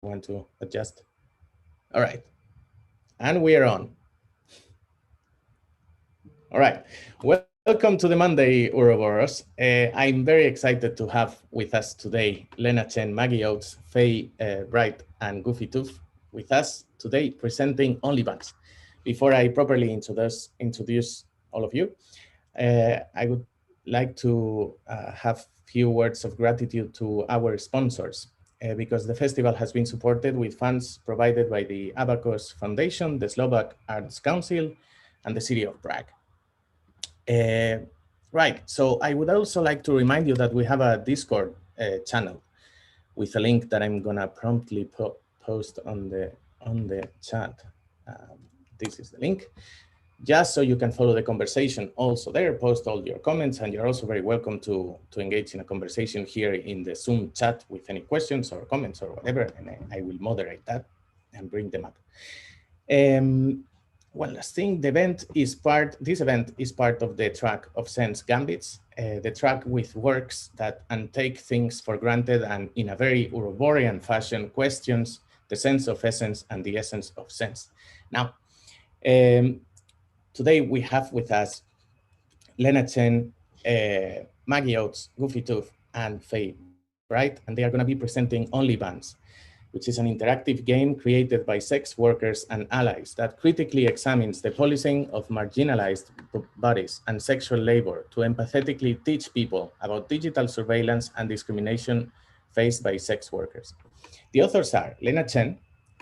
want to adjust. All right, and we are on. All right, welcome to the Monday Uroboros. I'm very excited to have with us today Lena Chen Maggie Oates, Faye Bright, and Goofy Tooth with us today presenting OnlyBans. Before I properly introduce all of you, I would like to have few words of gratitude to our sponsors because the festival has been supported with funds provided by the Abacus Foundation, the Slovak Arts Council, and the City of Prague. Right, so I would also like to remind you that we have a Discord channel with a link that I'm gonna promptly post on the chat. Um, this is the link, just so you can follow the conversation also there, post all your comments, and you're also very welcome to engage in a conversation here in the Zoom chat with any questions or comments or whatever, and I will moderate that and bring them up. One last thing, this event is part of the track of Sense Gambits, the track with works that untake things for granted and in a very Uroborian fashion questions the sense of essence and the essence of sense. Now, today we have with us Lena Chen, Maggie Oates, Goofy Tooth, and Faye Bright, and they are going to be presenting OnlyBans, which is an interactive game created by sex workers and allies that critically examines the policing of marginalized bodies and sexual labor to empathetically teach people about digital surveillance and discrimination faced by sex workers. The authors are Lena Chen,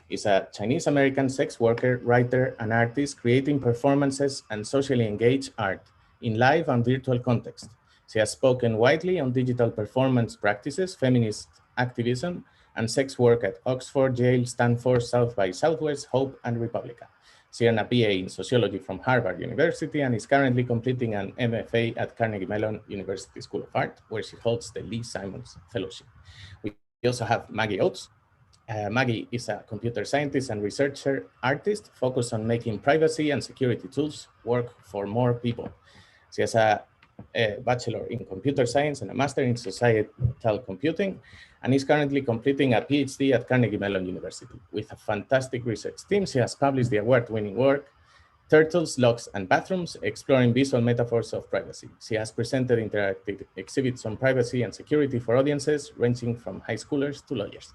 is a Chinese-American sex worker, writer, and artist creating performances and socially engaged art in live and virtual context. She has spoken widely on digital performance practices, feminist activism, and sex work at Oxford, Yale, Stanford, South by Southwest, Hope, and Republica. She earned a BA in sociology from Harvard University and is currently completing an MFA at Carnegie Mellon University School of Art, where she holds the Lee Simons Fellowship. We also have Maggie Oates. Maggie is a computer scientist and researcher artist focused on making privacy and security tools work for more people. She has a bachelor in computer science and a master in societal computing, and is currently completing a PhD at Carnegie Mellon University. With a fantastic research team, she has published the award-winning work, Turtles, Locks, and Bathrooms, Exploring Visual Metaphors of Privacy. She has presented interactive exhibits on privacy and security for audiences ranging from high schoolers to lawyers.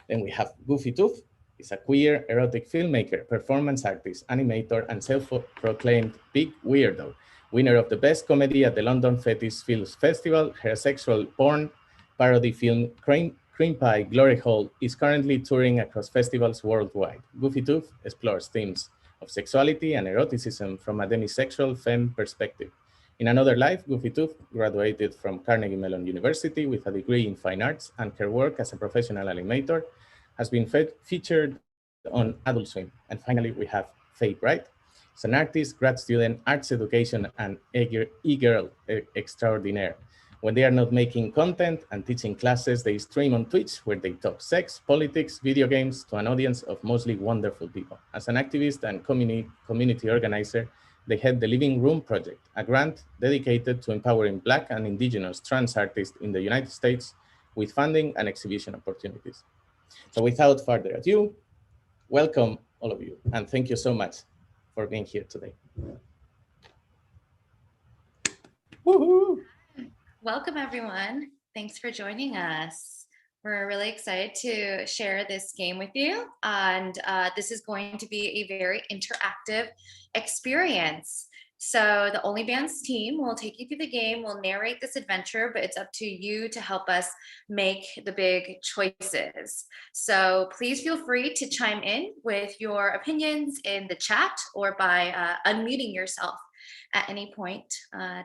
Then we have Goofy Tooth. He's a queer, erotic filmmaker, performance artist, animator, and self-proclaimed big weirdo. Winner of the Best Comedy at the London Fetish Films Festival, her sexual porn parody film Cream Pie Glory Hole is currently touring across festivals worldwide. Goofy Tooth explores themes of sexuality and eroticism from a demisexual femme perspective. In another life, Goofy Tooth graduated from Carnegie Mellon University with a degree in fine arts, and her work as a professional animator has been featured on Adult Swim. And finally, we have Faye Bright. She's an artist, grad student, arts education, and e-girl extraordinaire. When they are not making content and teaching classes, they stream on Twitch where they talk sex, politics, video games to an audience of mostly wonderful people. As an activist and community organizer, they head the Living Room Project, a grant dedicated to empowering Black and Indigenous trans artists in the United States with funding and exhibition opportunities. So without further ado, welcome all of you, and thank you so much for being here today. Woohoo! Welcome, everyone. Thanks for joining us. We're really excited to share this game with you, and this is going to be a very interactive experience. So the OnlyBans team will take you through the game, will narrate this adventure, but it's up to you to help us make the big choices. So please feel free to chime in with your opinions in the chat or by unmuting yourself at any point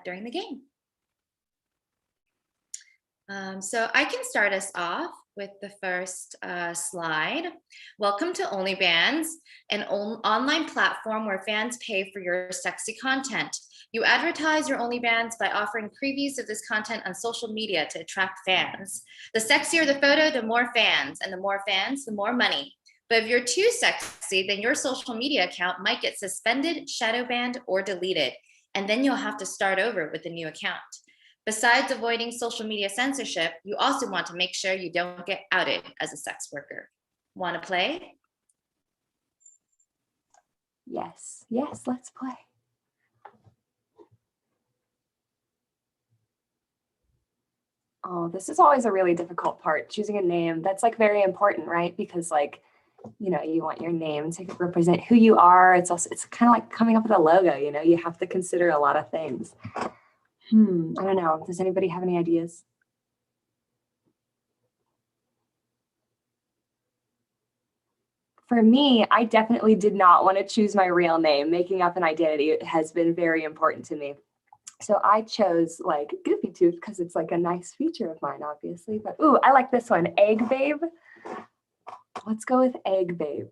during the game. So I can start us off with the first slide. Welcome to OnlyBans, an online platform where fans pay for your sexy content. You advertise your OnlyBans by offering previews of this content on social media to attract fans. The sexier the photo, the more fans, and the more fans, the more money. But if you're too sexy, then your social media account might get suspended, shadow banned, or deleted, and then you'll have to start over with a new account. Besides avoiding social media censorship, you also want to make sure you don't get outed as a sex worker. Want to play? Yes, let's play. Oh, this is always a really difficult part, choosing a name. That's like very important, right? Because like, you know, you want your name to represent who you are. It's kind of like coming up with a logo, you know, you have to consider a lot of things. I don't know. Does anybody have any ideas? For me, I definitely did not want to choose my real name. Making up an identity has been very important to me. So I chose like Goofy Tooth because it's like a nice feature of mine, obviously. But ooh, I like this one, Egg Babe. Let's go with Egg Babe.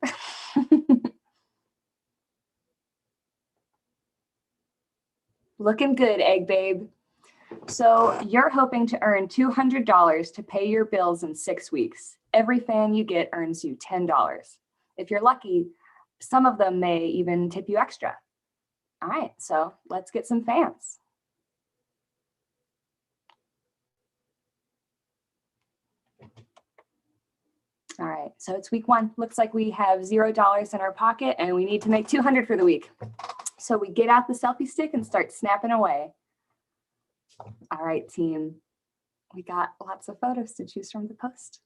Looking good, Egg Babe. So you're hoping to earn $200 to pay your bills in 6 weeks. Every fan you get earns you $10. If you're lucky, some of them may even tip you extra. All right, so let's get some fans. All right, so it's week 1. Looks like we have $0 in our pocket and we need to make 200 for the week. So we get out the selfie stick and start snapping away. All right, team, we got lots of photos to choose from to post.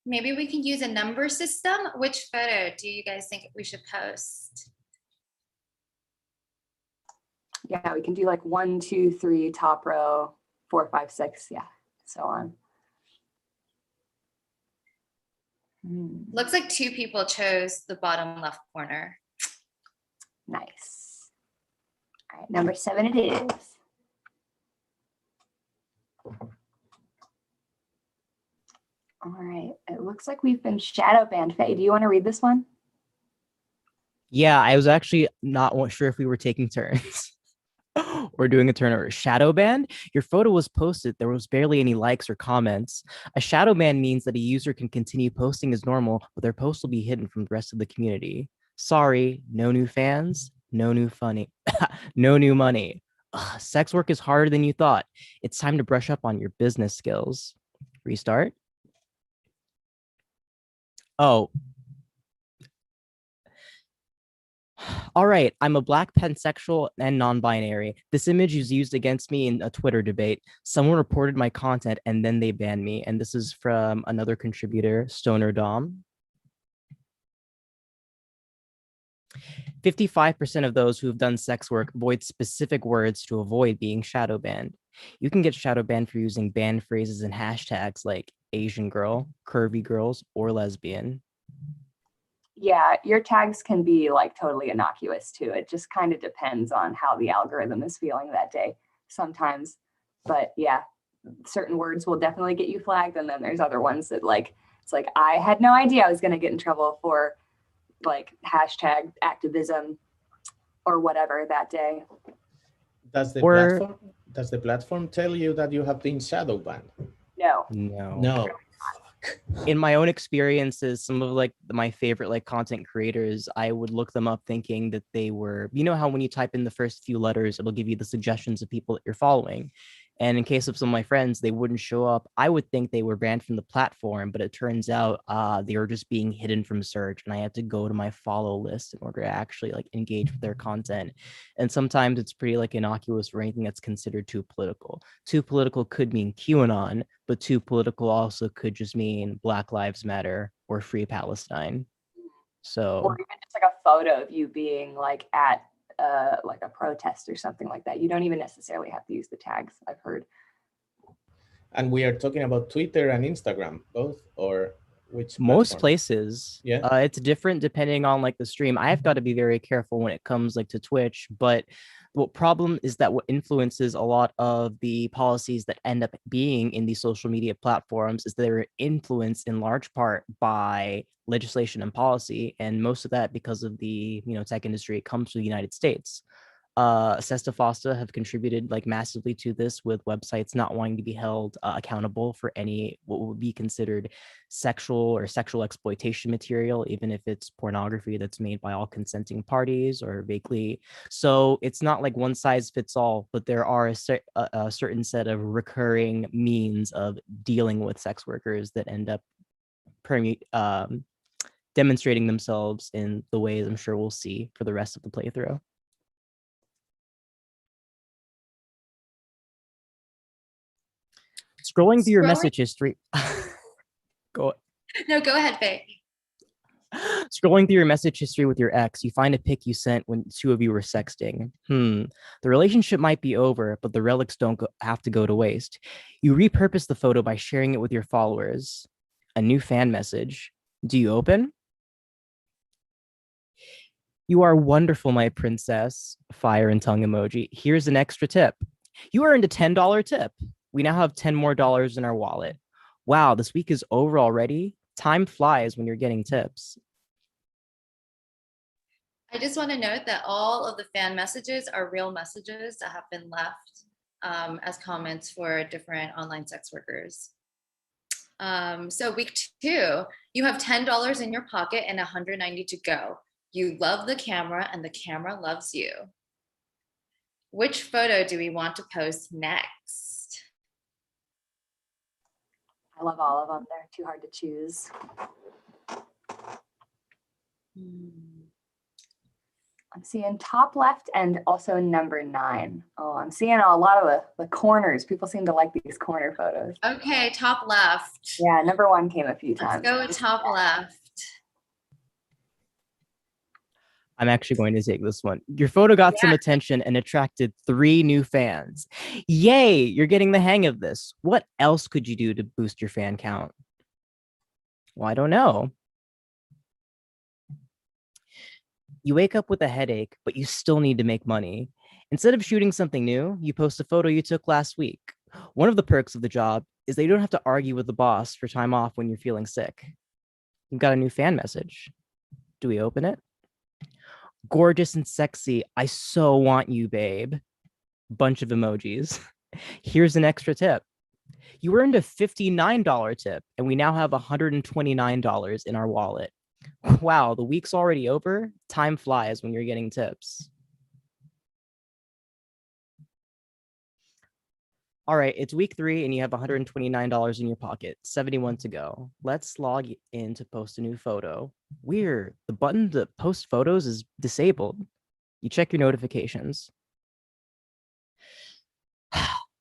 Maybe we can use a number system. Which photo do you guys think we should post? Yeah, we can do like 1, 2, 3, top row, 4, 5, 6, yeah, so on. Looks like 2 people chose the bottom left corner. Nice. All right, number 7 it is. All right, it looks like we've been shadow banned. Faye, do you want to read this one? Yeah, I was actually not sure if we were taking turns or doing a turn or shadow ban. Your photo was posted. There was barely any likes or comments. A shadow ban means that a user can continue posting as normal, but their post will be hidden from the rest of the community. Sorry, no new fans, no new funny, no new money. Ugh, sex work is harder than you thought. It's time to brush up on your business skills. Restart. Oh, all right, I'm a black pansexual and non-binary. This image is used against me in a Twitter debate. Someone reported my content and then they banned me. And this is from another contributor, Stoner Dom. 55% of those who have done sex work avoid specific words to avoid being shadow banned. You can get shadow banned for using banned phrases and hashtags like Asian girl, curvy girls, or lesbian. Yeah, your tags can be like totally innocuous too. It just kind of depends on how the algorithm is feeling that day sometimes. But yeah, certain words will definitely get you flagged. And then there's other ones that like, it's like, I had no idea I was going to get in trouble for like hashtag activism or whatever that day. Does the platform tell you that you have been shadow banned? No. In my own experiences, some of like my favorite like content creators, I would look them up thinking that they were, you know how when you type in the first few letters, it'll give you the suggestions of people that you're following. And in case of some of my friends, they wouldn't show up. I would think they were banned from the platform, but it turns out they were just being hidden from search. And I had to go to my follow list in order to actually like engage with their content. And sometimes it's pretty like innocuous for anything that's considered too political. Too political could mean QAnon, but too political also could just mean Black Lives Matter or Free Palestine. So, or even just like a photo of you being like at like a protest or something like that. You don't even necessarily have to use the tags, I've heard. And we are talking about Twitter and Instagram, both, or which most platform? places. Yeah, It's different depending on like the stream. I've got to be very careful when it comes like to Twitch, but what problem is that what influences a lot of the policies that end up being in these social media platforms is they're influenced in large part by legislation and policy, and most of that because of the tech industry, it comes from the United States. Sesta Fosta have contributed like massively to this, with websites not wanting to be held accountable for any what would be considered sexual or sexual exploitation material, even if it's pornography that's made by all consenting parties or vaguely. So it's not like one size fits all, but there are a certain set of recurring means of dealing with sex workers that end up demonstrating themselves in the ways I'm sure we'll see for the rest of the playthrough. Scrolling through your message history. Go ahead, Faye. Scrolling through your message history with your ex, you find a pic you sent when two of you were sexting. The relationship might be over, but the relics don't have to go to waste. You repurpose the photo by sharing it with your followers. A new fan message. Do you open? You are wonderful, my princess. Fire and tongue emoji. Here's an extra tip. You earned a $10 tip. We now have $10 more in our wallet. Wow, this week is over already. Time flies when you're getting tips. I just want to note that all of the fan messages are real messages that have been left as comments for different online sex workers. So week 2, you have $10 in your pocket and $190 to go. You love the camera and the camera loves you. Which photo do we want to post next? I love all of them. They're too hard to choose. I'm seeing top left and also number 9. Oh, I'm seeing a lot of the corners. People seem to like these corner photos. Okay, top left. Yeah, number 1 came a few times. Let's go with top left. I'm actually going to take this one. Your photo got some attention and attracted 3 new fans. Yay, you're getting the hang of this. What else could you do to boost your fan count? Well, I don't know. You wake up with a headache, but you still need to make money. Instead of shooting something new, you post a photo you took last week. One of the perks of the job is that you don't have to argue with the boss for time off when you're feeling sick. You've got a new fan message. Do we open it? Gorgeous and sexy. I so want you, babe. Bunch of emojis. Here's an extra tip. You earned a $59 tip, and we now have $129 in our wallet. Wow, the week's already over. Time flies when you're getting tips. All right, it's week 3 and you have $129 in your pocket, 71 to go. Let's log in to post a new photo. Weird, the button to post photos is disabled. You check your notifications.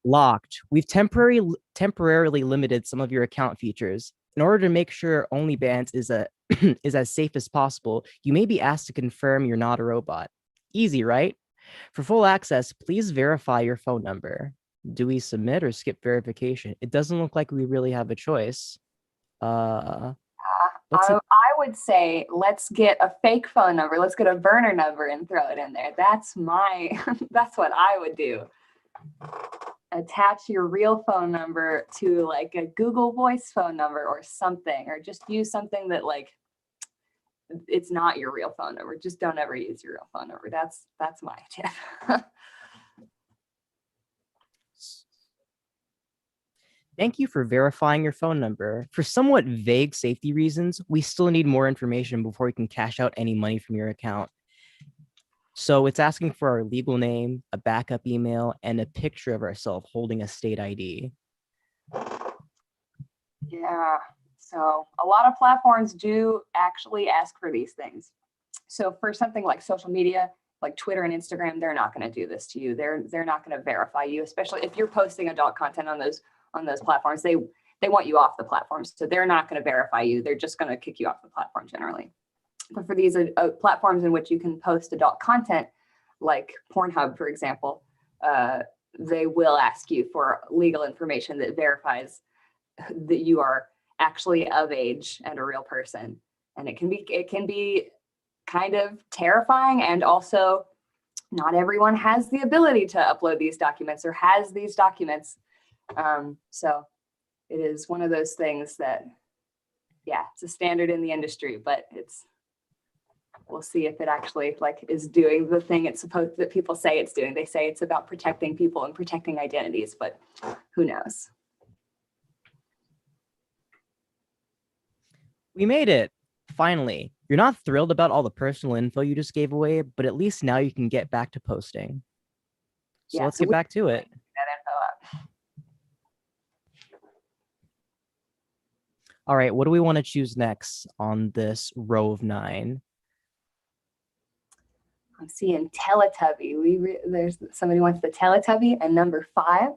Locked. We've temporarily limited some of your account features. In order to make sure OnlyBans is as safe as possible, you may be asked to confirm you're not a robot. Easy, right? For full access, please verify your phone number. Do we submit or skip verification? It doesn't look like we really have a choice. I would say let's get a fake phone number. Let's get a burner number and throw it in there. That's that's what I would do. Attach your real phone number to like a Google Voice phone number or something, or just use something that like it's not your real phone number. Just don't ever use your real phone number. That's my tip. Thank you for verifying your phone number. For somewhat vague safety reasons, we still need more information before we can cash out any money from your account. So it's asking for our legal name, a backup email, and a picture of ourselves holding a state ID. Yeah, so a lot of platforms do actually ask for these things. So for something like social media, like Twitter and Instagram, they're not going to do this to you. They're not going to verify you, especially if you're posting adult content on those platforms. They want you off the platforms, so they're not going to verify you. They're just going to kick you off the platform generally. But for these platforms in which you can post adult content, like Pornhub, for example, they will ask you for legal information that verifies that you are actually of age and a real person. And it can be kind of terrifying, and also not everyone has the ability to upload these documents or has these documents. So it is one of those things that, yeah, it's a standard in the industry, but we'll see if it actually like is doing the thing it's supposed that people say it's doing. They say it's about protecting people and protecting identities, but who knows? We made it. Finally. You're not thrilled about all the personal info you just gave away, but at least now you can get back to posting. So let's get back to it. That info up. All right, what do we want to choose next on this row of 9? I'm seeing Teletubby. There's somebody wants the Teletubby and number 5.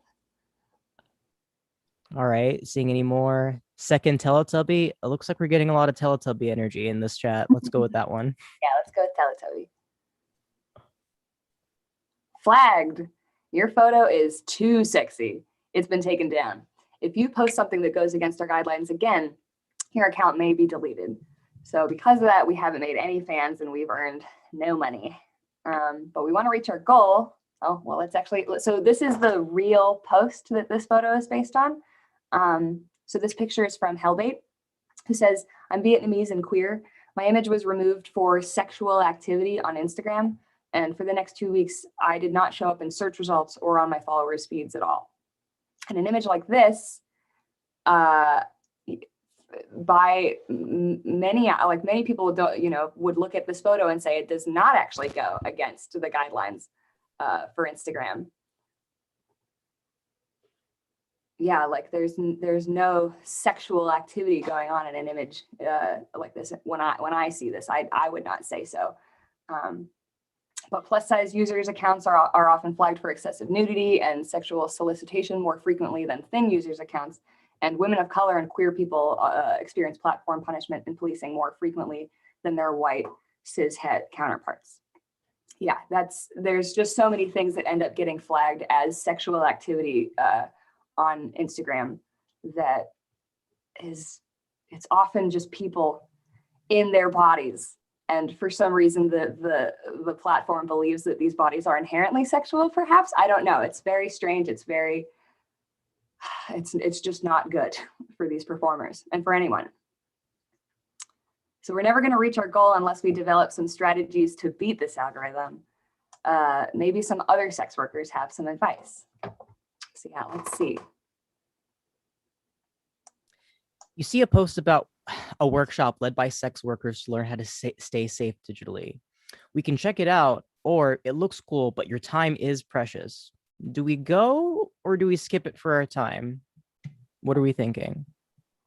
All right, seeing any more? Second Teletubby. It looks like we're getting a lot of Teletubby energy in this chat. Let's go with that one. Yeah, let's go with Teletubby. Flagged. Your photo is too sexy. It's been taken down. If you post something that goes against our guidelines again, your account may be deleted. So because of that, we haven't made any fans and we've earned no money. But we want to reach our goal. Oh, well, let's actually, so this is the real post that this photo is based on. So this picture is from Hellbait, who says, I'm Vietnamese and queer. My image was removed for sexual activity on Instagram. And for the next 2 weeks, I did not show up in search results or on my followers' feeds at all. And an image like this, by many people don't, would look at this photo and say it does not actually go against the guidelines for Instagram. Yeah, like there's no sexual activity going on in an image like this. When I see this, I would not say so. But plus size users' accounts are often flagged for excessive nudity and sexual solicitation more frequently than thin users' accounts. And women of color and queer people experience platform punishment and policing more frequently than their white cishet counterparts. Yeah, there's just so many things that end up getting flagged as sexual activity on Instagram that it's often just people in their bodies. And for some reason, the platform believes that these bodies are inherently sexual, perhaps. I don't know. It's very strange. It's just not good for these performers and for anyone. So we're never going to reach our goal unless we develop some strategies to beat this algorithm. Maybe some other sex workers have some advice. So yeah, let's see. You see a post about a workshop led by sex workers to learn how to stay safe digitally. We can check it out, or it looks cool, but your time is precious. Do we go or do we skip it for our time? What are we thinking?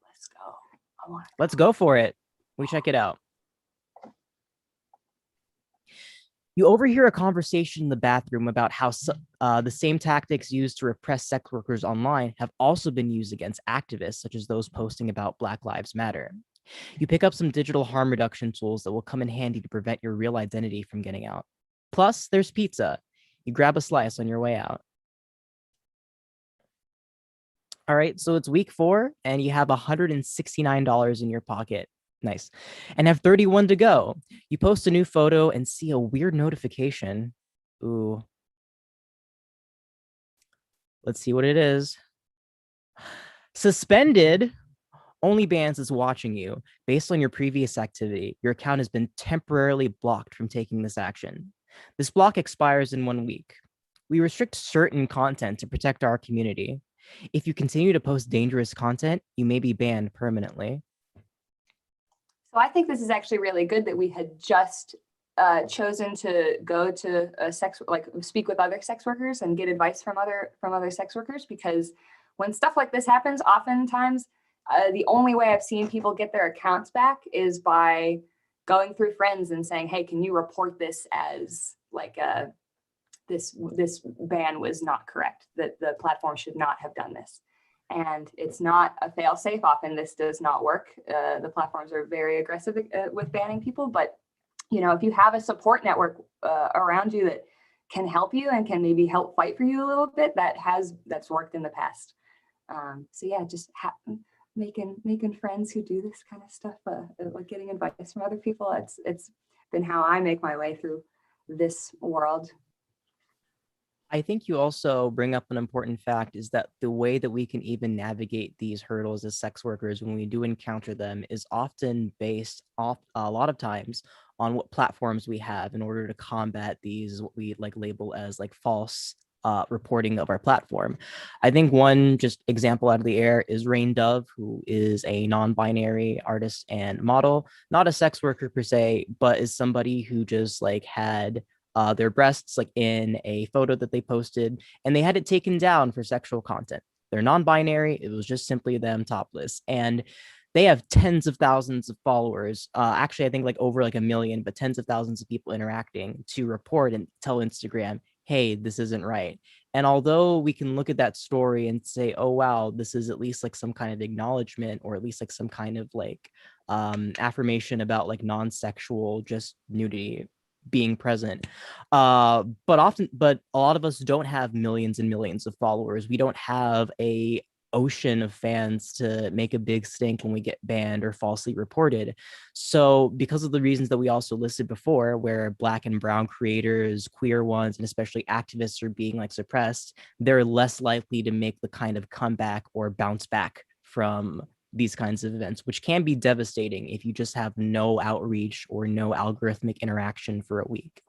Let's go. Let's go for it. We check it out. You overhear a conversation in the bathroom about how the same tactics used to repress sex workers online have also been used against activists, such as those posting about Black Lives Matter. You pick up some digital harm reduction tools that will come in handy to prevent your real identity from getting out. Plus, there's pizza. You grab a slice on your way out. All right, so it's week 4, and you have $169 in your pocket. Nice. And have 31 to go. You post a new photo and see a weird notification. Ooh. Let's see what it is. Suspended. OnlyBans is watching you. Based on your previous activity, your account has been temporarily blocked from taking this action. This block expires in 1 week. We restrict certain content to protect our community. If you continue to post dangerous content, you may be banned permanently. So I think this is actually really good that we had just chosen to go to speak with other sex workers and get advice from other sex workers, because when stuff like this happens, oftentimes the only way I've seen people get their accounts back is by going through friends and saying, hey, can you report this as like this ban was not correct, that the platform should not have done this. And it's not a fail safe. Often this does not work. The platforms are very aggressive with banning people, but if you have a support network around you that can help you and can maybe help fight for you a little bit, that's worked in the past. So yeah, just making friends who do this kind of stuff, like getting advice from other people. It's been how I make my way through this world. I think you also bring up an important fact is that the way that we can even navigate these hurdles as sex workers when we do encounter them is often based off a lot of times on what platforms we have in order to combat these, what we like label as like false reporting of our platform. I think one just example out of the air is Rain Dove, who is a non-binary artist and model, not a sex worker per se, but is somebody who just like had their breasts like in a photo that they posted, and they had it taken down for sexual content. They're non-binary. It was just simply them topless, and they have tens of thousands of followers. Actually, I think like over like 1 million, but tens of thousands of people interacting to report and tell Instagram, hey, this isn't right. And although we can look at that story and say, oh, wow, this is at least like some kind of acknowledgement, or at least like some kind of like affirmation about like non-sexual, just nudity being present. But a lot of us don't have millions and millions of followers. We don't have a ocean of fans to make a big stink when we get banned or falsely reported. So because of the reasons that we also listed before, where Black and brown creators, queer ones, and especially activists are being like suppressed, they're less likely to make the kind of comeback or bounce back from these kinds of events, which can be devastating if you just have no outreach or no algorithmic interaction for a week.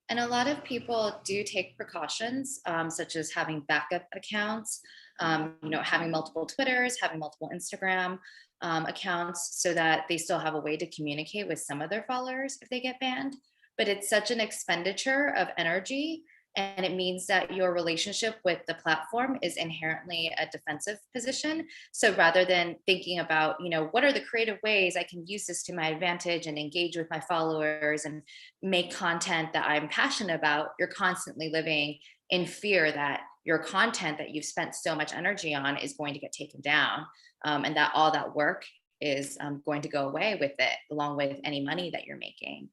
And a lot of people do take precautions, such as having backup accounts, having multiple Twitters, having multiple Instagram accounts, so that they still have a way to communicate with some of their followers if they get banned. But it's such an expenditure of energy, and it means that your relationship with the platform is inherently a defensive position. So rather than thinking about, what are the creative ways I can use this to my advantage and engage with my followers and make content that I'm passionate about, you're constantly living in fear that your content that you've spent so much energy on is going to get taken down, and that all that work is going to go away with it, along with any money that you're making.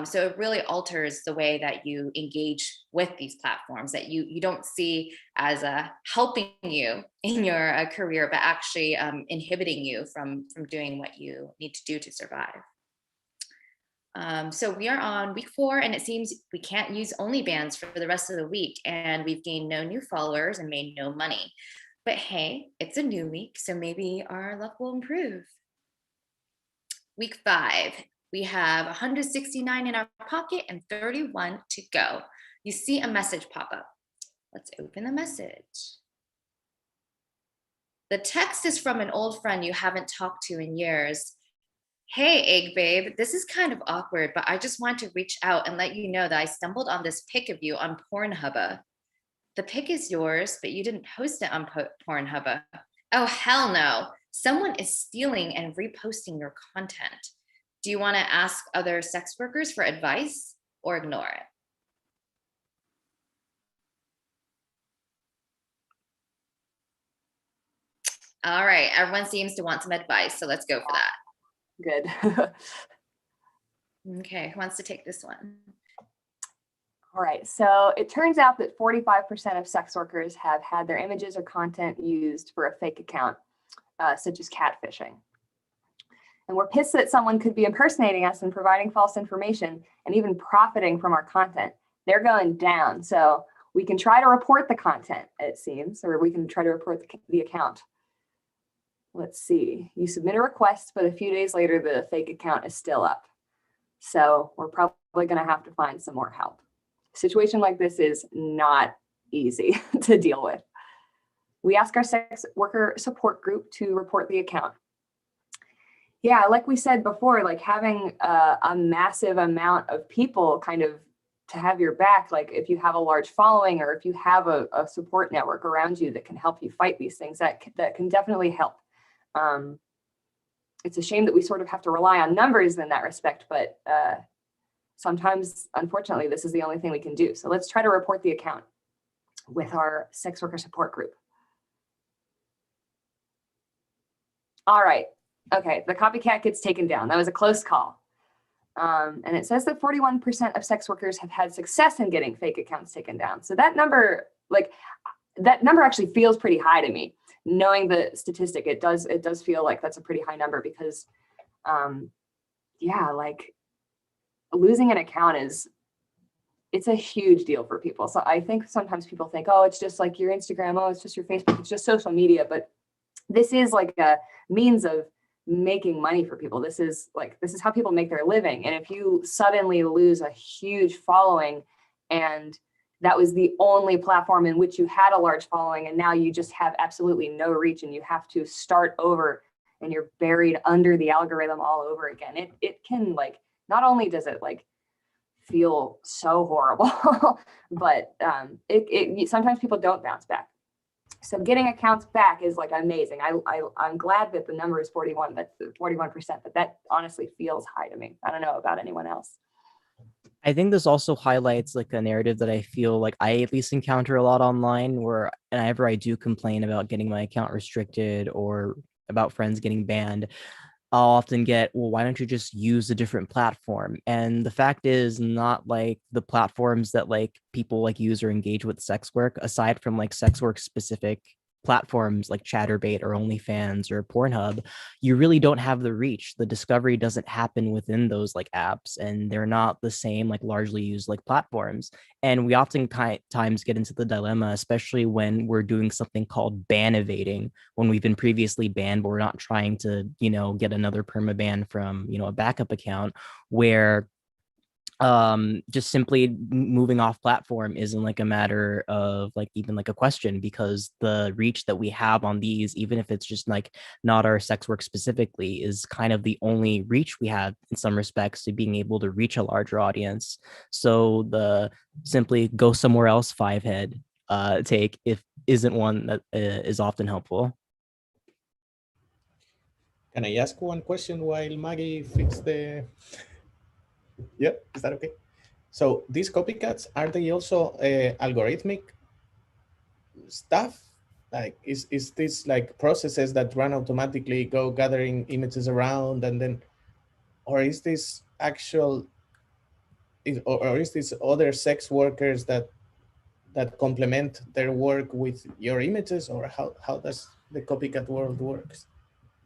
So it really alters the way that you engage with these platforms that you don't see as helping you in your career, but actually inhibiting you from doing what you need to do to survive. So we are on week 4, and it seems we can't use OnlyBans for the rest of the week, and we've gained no new followers and made no money. But hey, it's a new week, so maybe our luck will improve. Week 5. We have 169 in our pocket and 31 to go. You see a message pop up. Let's open the message. The text is from an old friend you haven't talked to in years. Hey, Egg Babe, this is kind of awkward, but I just want to reach out and let you know that I stumbled on this pic of you on Pornhub. The pic is yours, but you didn't post it on Pornhub. Oh, hell no. Someone is stealing and reposting your content. Do you want to ask other sex workers for advice or ignore it? All right, everyone seems to want some advice, so let's go for that. Good. Okay, who wants to take this one? All right, so it turns out that 45% of sex workers have had their images or content used for a fake account, such as catfishing. And we're pissed that someone could be impersonating us and providing false information and even profiting from our content. They're going down. So we can try to report the content, it seems, or we can try to report the account. Let's see. You submit a request, but a few days later, the fake account is still up. So we're probably going to have to find some more help. A situation like this is not easy to deal with. We ask our sex worker support group to report the account. Yeah, like we said before, like having a massive amount of people kind of to have your back, like if you have a large following or if you have a support network around you that can help you fight these things, that can definitely help. It's a shame that we sort of have to rely on numbers in that respect, but sometimes, unfortunately, this is the only thing we can do. So let's try to report the account with our sex worker support group. All right. Okay, the copycat gets taken down. That was a close call. And it says that 41% of sex workers have had success in getting fake accounts taken down. So that number, actually feels pretty high to me. Knowing the statistic, it does feel like that's a pretty high number because, yeah, like losing an account is it's a huge deal for people. So I think sometimes people think, oh, it's just like your Instagram, oh, it's just your Facebook, it's just social media. But this is like a means of making money for people. This is how people make their living. And if you suddenly lose a huge following, and that was the only platform in which you had a large following, and now you just have absolutely no reach and you have to start over and you're buried under the algorithm all over again. It can, like, not only does it like feel so horrible, but it sometimes people don't bounce back. So getting accounts back is like amazing. I'm glad that the number is 41%, but that honestly feels high to me. I don't know about anyone else. I think this also highlights like a narrative that I feel like I at least encounter a lot online, where whenever I do complain about getting my account restricted or about friends getting banned, I'll often get, well, why don't you just use a different platform? And the fact is, not like the platforms that like people like use or engage with sex work, aside from like sex work specific platforms like Chatterbait or OnlyFans or Pornhub, you really don't have the reach. The discovery doesn't happen within those like apps, and they're not the same like largely used like platforms. And we often times get into the dilemma, especially when we're doing something called ban evading, when we've been previously banned, but we're not trying to, get another permaban from, a backup account, where just simply moving off platform isn't like a matter of like even like a question, because the reach that we have on these, even if it's just like not our sex work specifically, is kind of the only reach we have in some respects to being able to reach a larger audience. So the simply go somewhere else 5-head take if isn't one that is often helpful. Can I ask one question while Maggie fixes the? Yeah, is that okay? So these copycats, are they also algorithmic stuff? Like, is this like processes that run automatically, go gathering images around, and then, or is this actual, or is this other sex workers that complement their work with your images, or how does the copycat world works?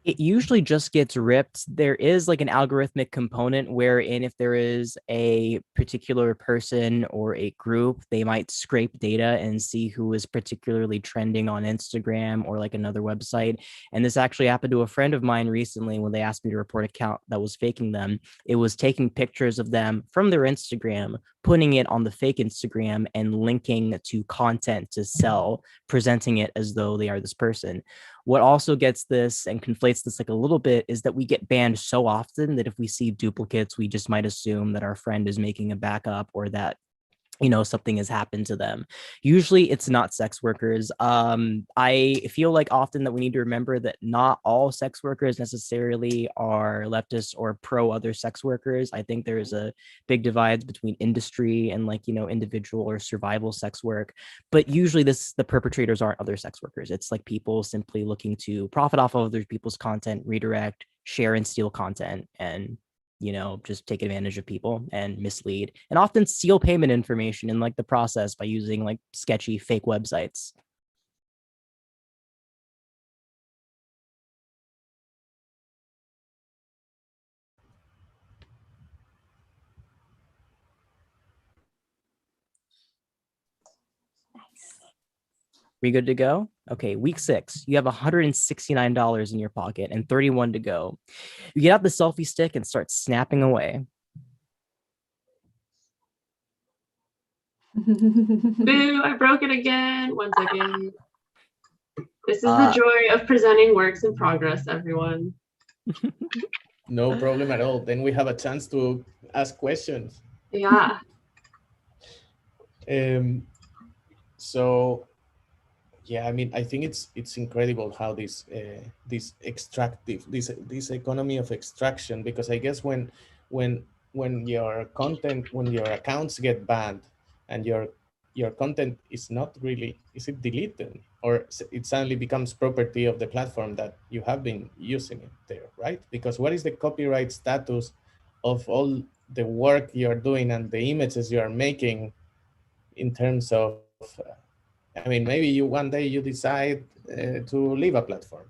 It usually just gets ripped. There is like an algorithmic component wherein if there is a particular person or a group, they might scrape data and see who is particularly trending on Instagram or like another website. And this actually happened to a friend of mine recently when they asked me to report an account that was faking them. It was taking pictures of them from their Instagram, putting it on the fake Instagram and linking to content to sell, presenting it as though they are this person. What also gets this and conflates this like a little bit is that we get banned so often that if we see duplicates, we just might assume that our friend is making a backup or that something has happened to them. Usually it's not sex workers. I feel like often that we need to remember that not all sex workers necessarily are leftists or pro other sex workers. I think there's a big divide between industry and like, individual or survival sex work. But usually the perpetrators aren't other sex workers. It's like people simply looking to profit off of other people's content, redirect, share and steal content, and just take advantage of people and mislead and often steal payment information in like the process by using like sketchy fake websites. We good to go? Okay, week 6, you have $169 in your pocket and 31 to go. You get out the selfie stick and start snapping away. Boo, I broke it again. 1 second. This is the joy of presenting works in progress, everyone. No problem at all. Then we have a chance to ask questions. Yeah. So yeah, I mean, I think it's incredible how this economy of extraction, because I guess when your content, when your accounts get banned and your content is not really, is it deleted, or it suddenly becomes property of the platform that you have been using it there, right? Because what is the copyright status of all the work you're doing and the images you are making in terms of I mean, maybe one day you decide to leave a platform.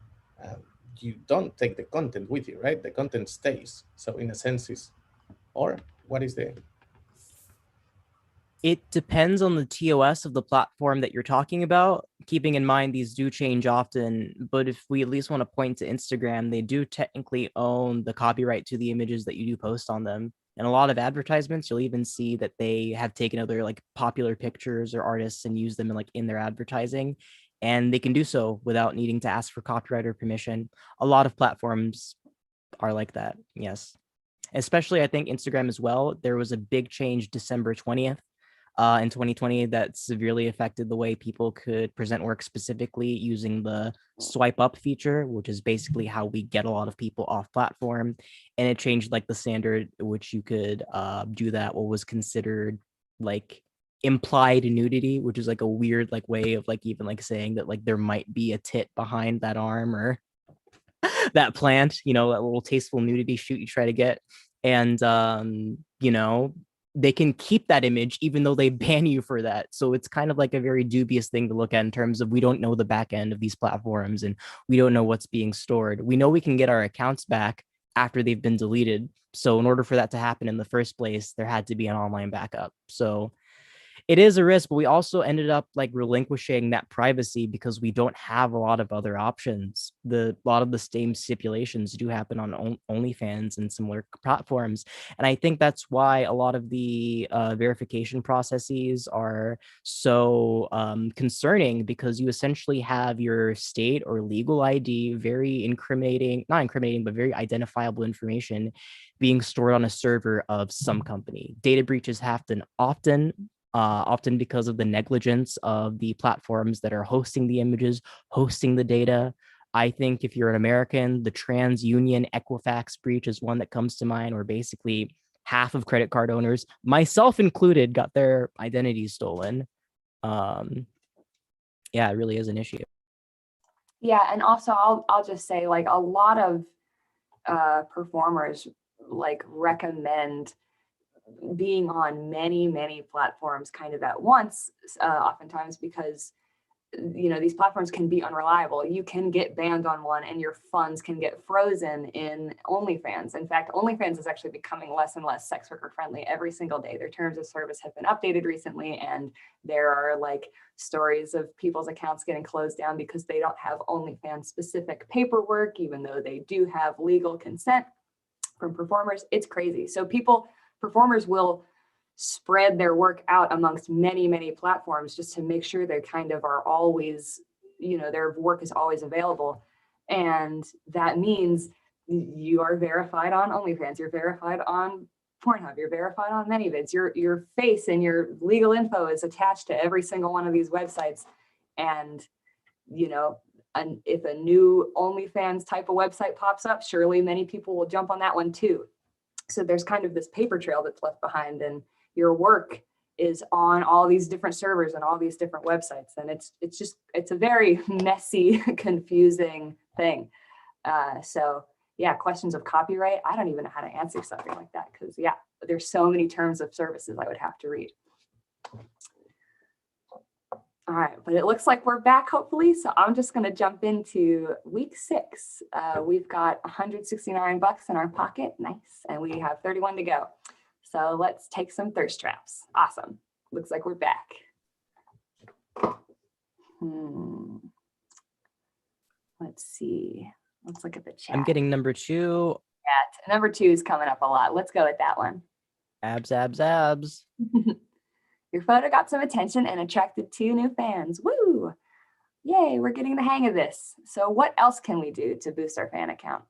You don't take the content with you, right? The content stays. So in a sense, or what is the? It depends on the TOS of the platform that you're talking about, keeping in mind these do change often. But if we at least want to point to Instagram, they do technically own the copyright to the images that you do post on them. And a lot of advertisements, you'll even see that they have taken other like popular pictures or artists and use them in their advertising. And they can do so without needing to ask for copyright or permission. A lot of platforms are like that, yes. Especially, I think Instagram as well. There was a big change December 20th in 2020 that severely affected the way people could present work, specifically using the swipe up feature, which is basically how we get a lot of people off platform. And it changed like the standard which you could do that, what was considered like implied nudity, which is like a weird like way of like even like saying that like there might be a tit behind that arm or that plant, that little tasteful nudity shoot you try to get. And they can keep that image even though they ban you for that. So it's kind of like a very dubious thing to look at in terms of we don't know the back end of these platforms and we don't know what's being stored. We know we can get our accounts back after they've been deleted. So in order for that to happen in the first place, there had to be an online backup. So it is a risk, but we also ended up like relinquishing that privacy because we don't have a lot of other options. A lot of the same stipulations do happen on OnlyFans and similar platforms. And I think that's why a lot of the verification processes are so concerning, because you essentially have your state or legal ID, very not incriminating, but very identifiable information being stored on a server of some company. Data breaches happen often because of the negligence of the platforms that are hosting the images, hosting the data. I think if you're an American, the TransUnion Equifax breach is one that comes to mind, where basically half of credit card owners, myself included, got their identities stolen. Yeah, it really is an issue. Yeah, and also I'll just say, like, a lot of performers like recommend being on many platforms kind of at once, oftentimes because these platforms can be unreliable. You can get banned on one and your funds can get frozen in OnlyFans. In fact, OnlyFans is actually becoming less and less sex worker friendly every single day. Their terms of service have been updated recently, and there are like stories of people's accounts getting closed down because they don't have OnlyFans specific paperwork, even though they do have legal consent from performers. It's crazy. So performers will spread their work out amongst many platforms just to make sure they kind of are always, their work is always available. And that means you are verified on OnlyFans, you're verified on Pornhub, you're verified on ManyVids, your face and your legal info is attached to every single one of these websites. And, if a new OnlyFans type of website pops up, surely many people will jump on that one too. So there's kind of this paper trail that's left behind, and your work is on all these different servers and all these different websites. And it's a very messy, confusing thing. So yeah, questions of copyright, I don't even know how to answer something like that, because yeah, there's so many terms of services I would have to read. All right, but it looks like we're back, hopefully. So I'm just going to jump into week 6. We've got $169 in our pocket. Nice. And we have 31 to go. So let's take some thirst traps. Awesome. Looks like we're back. Let's see. Let's look at the chat. I'm getting number 2. Yeah, number 2 is coming up a lot. Let's go with that one. Abs. Your photo got some attention and attracted 2 new fans. Woo! Yay, we're getting the hang of this. So what else can we do to boost our fan account?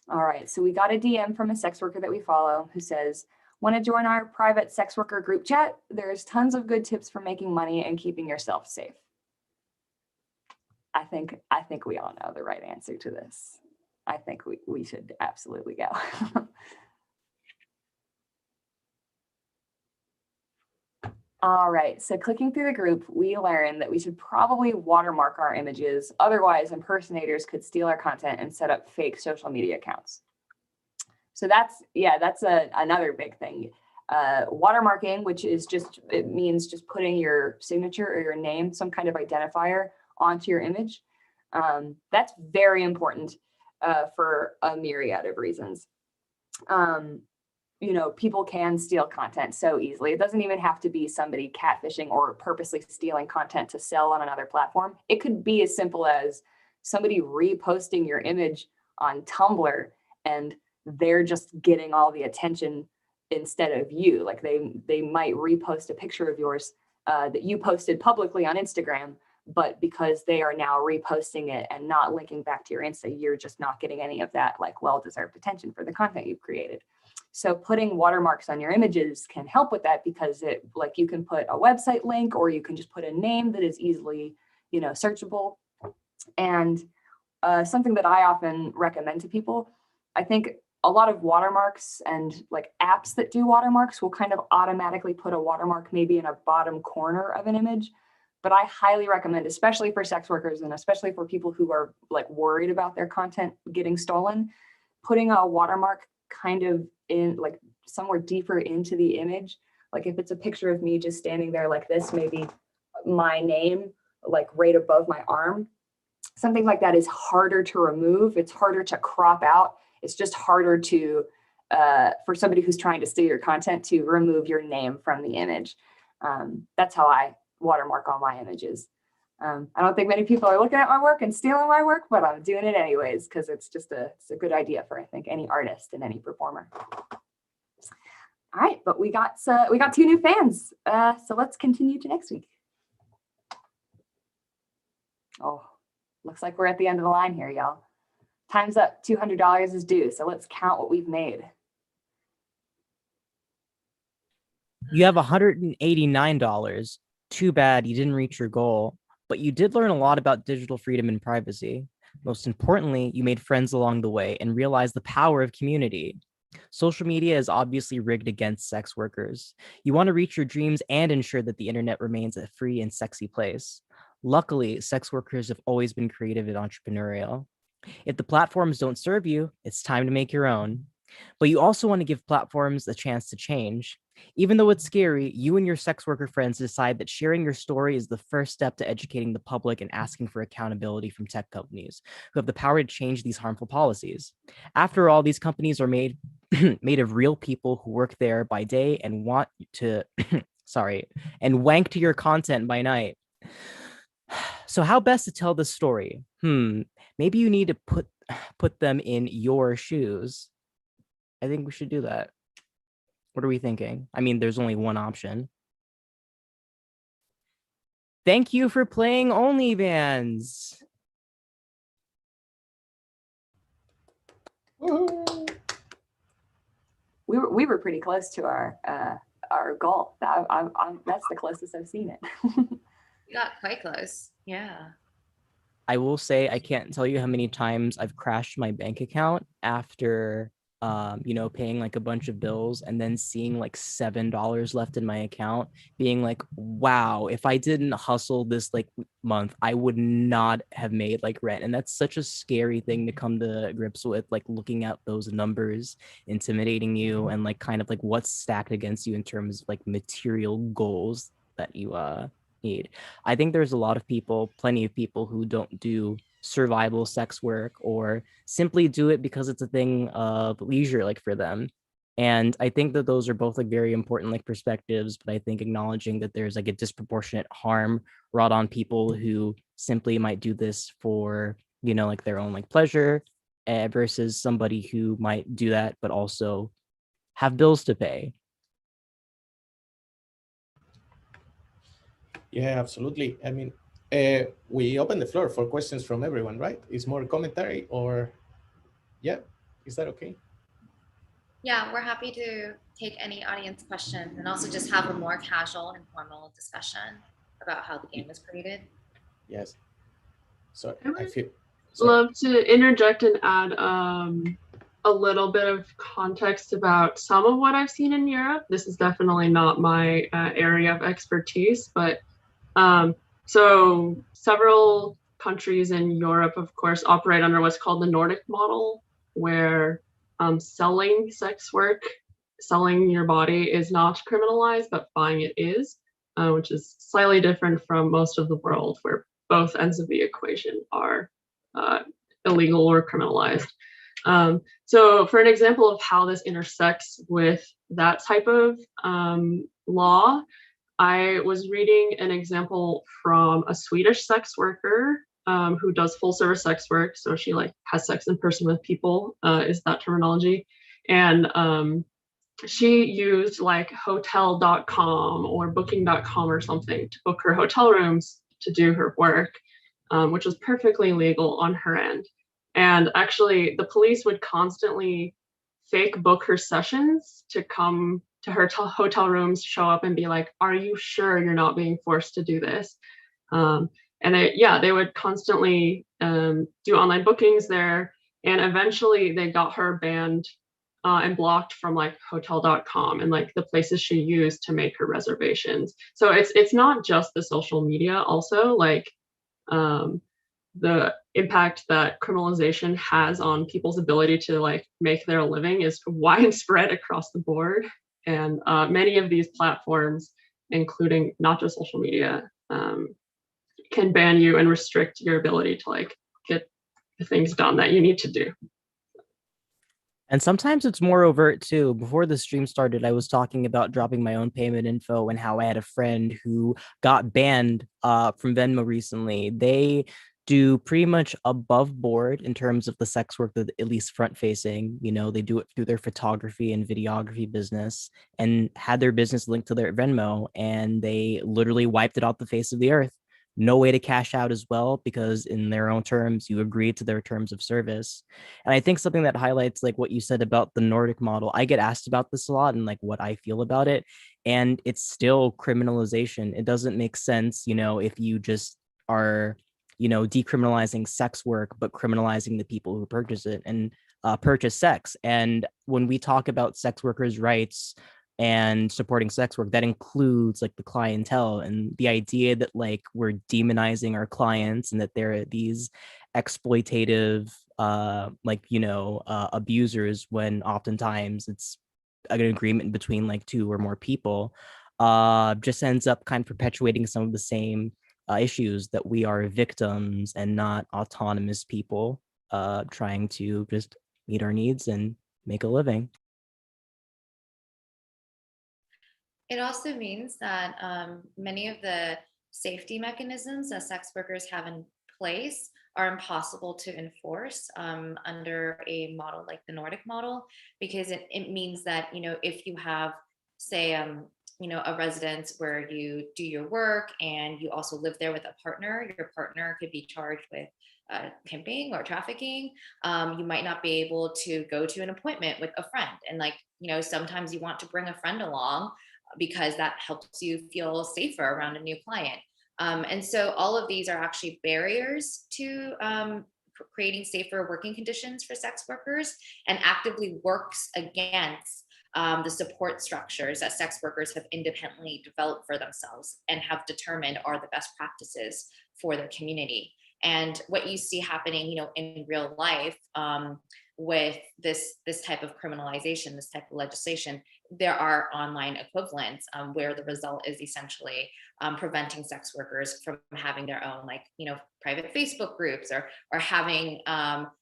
All right, so we got a DM from a sex worker that we follow who says, want to join our private sex worker group chat? There's tons of good tips for making money and keeping yourself safe. I think we all know the right answer to this. I think we should absolutely go. All right, so clicking through the group, we learned that we should probably watermark our images. Otherwise, impersonators could steal our content and set up fake social media accounts. So that's another big thing. Watermarking, which is it means just putting your signature or your name, some kind of identifier, onto your image. That's very important for a myriad of reasons. you know, people can steal content so easily. It doesn't even have to be somebody catfishing or purposely stealing content to sell on another platform. It could be as simple as somebody reposting your image on Tumblr, and they're just getting all the attention instead of you. Like they might repost a picture of yours that you posted publicly on Instagram, but because they are now reposting it and not linking back to your Insta, you're just not getting any of that like well-deserved attention for the content you've created. So putting watermarks on your images can help with that, because it, like, you can put a website link, or you can just put a name that is easily, you know, searchable. And something that I often recommend to people, I think a lot of watermarks and like apps that do watermarks will kind of automatically put a watermark maybe in a bottom corner of an image. But I highly recommend, especially for sex workers and especially for people who are like worried about their content getting stolen, putting a watermark kind of in like somewhere deeper into the image. Like if it's a picture of me just standing there like this, maybe my name like right above my arm, something like that is harder to remove. It's harder to crop out. It's just harder to for somebody who's trying to steal your content to remove your name from the image. That's how I watermark all my images. I don't think many people are looking at my work and stealing my work, but I'm doing it anyways because it's a good idea for, I think, any artist and any performer. All right, but we got 2 new fans, so let's continue to next week. Oh, looks like we're at the end of the line here, y'all. Time's up. $200 is due, so let's count what we've made. You have $189. Too bad you didn't reach your goal, but you did learn a lot about digital freedom and privacy. Most importantly, you made friends along the way and realized the power of community. Social media is obviously rigged against sex workers. You want to reach your dreams and ensure that the internet remains a free and sexy place. Luckily, sex workers have always been creative and entrepreneurial. If the platforms don't serve you, it's time to make your own. But you also want to give platforms a chance to change. Even though it's scary, you and your sex worker friends decide that sharing your story is the first step to educating the public and asking for accountability from tech companies who have the power to change these harmful policies. After all, these companies are made of real people who work there by day and want to and wank to your content by night. So how best to tell this story? Maybe you need to put them in your shoes. I think we should do that. What are we thinking? I mean, there's only one option. Thank you for playing OnlyBans. We were pretty close to our goal. That's the closest I've seen it. We got quite close. Yeah. I will say I can't tell you how many times I've crashed my bank account after paying like a bunch of bills and then seeing like $7 left in my account, being like, wow, if I didn't hustle this like month, I would not have made like rent. And that's such a scary thing to come to grips with, like looking at those numbers intimidating you and like kind of like what's stacked against you in terms of like material goals that you need. I think there's a lot of people, plenty of people who don't do survival sex work or simply do it because it's a thing of leisure, like for them. And I think that those are both like very important like perspectives, but I think acknowledging that there's like a disproportionate harm wrought on people who simply might do this for, like their own like pleasure versus somebody who might do that but also have bills to pay. Yeah, absolutely. I mean, we open the floor for questions from everyone, right? Is more commentary or, yeah, is that okay? Yeah, we're happy to take any audience questions and also just have a more casual, informal discussion about how the game was created. Yes. So I would love to interject and add a little bit of context about some of what I've seen in Europe. This is definitely not my area of expertise, but so several countries in Europe, of course, operate under what's called the Nordic Model, where selling sex work, selling your body is not criminalized, but buying it is, which is slightly different from most of the world, where both ends of the equation are illegal or criminalized. So for an example of how this intersects with that type of law, I was reading an example from a Swedish sex worker who does full service sex work. So she like has sex in person with people, is that terminology. And she used like hotel.com or booking.com or something to book her hotel rooms to do her work, which was perfectly legal on her end. And actually, the police would constantly fake book her sessions to come to her hotel rooms, show up and be like, "Are you sure you're not being forced to do this?" And they would constantly do online bookings there. And eventually they got her banned and blocked from like hotel.com and like the places she used to make her reservations. So it's not just the social media, also like the impact that criminalization has on people's ability to like make their living is widespread across the board. And many of these platforms, including not just social media, can ban you and restrict your ability to like get the things done that you need to do. And sometimes it's more overt too. Before the stream started, I was talking about dropping my own payment info and how I had a friend who got banned from Venmo recently. They do pretty much above board in terms of the sex work, that at least front facing. You know, they do it through their photography and videography business, and had their business linked to their Venmo, and they literally wiped it off the face of the earth. No way to cash out as well, because in their own terms, you agreed to their terms of service. And I think something that highlights like what you said about the Nordic model, I get asked about this a lot and like what I feel about it. And it's still criminalization. It doesn't make sense, you know, if you just are, you know, decriminalizing sex work, but criminalizing the people who purchase it and purchase sex. And when we talk about sex workers' rights and supporting sex work, that includes like the clientele, and the idea that like we're demonizing our clients and that they're these exploitative abusers, when oftentimes it's an agreement between like two or more people, just ends up kind of perpetuating some of the same issues, that we are victims and not autonomous people trying to just meet our needs and make a living. It also means that many of the safety mechanisms that sex workers have in place are impossible to enforce under a model like the Nordic model, because it means that, you know, if you have, say, a residence where you do your work and you also live there with a partner, your partner could be charged with pimping or trafficking. You might not be able to go to an appointment with a friend. And like, you know, sometimes you want to bring a friend along because that helps you feel safer around a new client. And so all of these are actually barriers to creating safer working conditions for sex workers, and actively works against the support structures that sex workers have independently developed for themselves and have determined are the best practices for their community. And what you see happening, you know, in real life with this type of criminalization, this type of legislation, there are online equivalents where the result is essentially preventing sex workers from having their own, like, you know, private Facebook groups, or having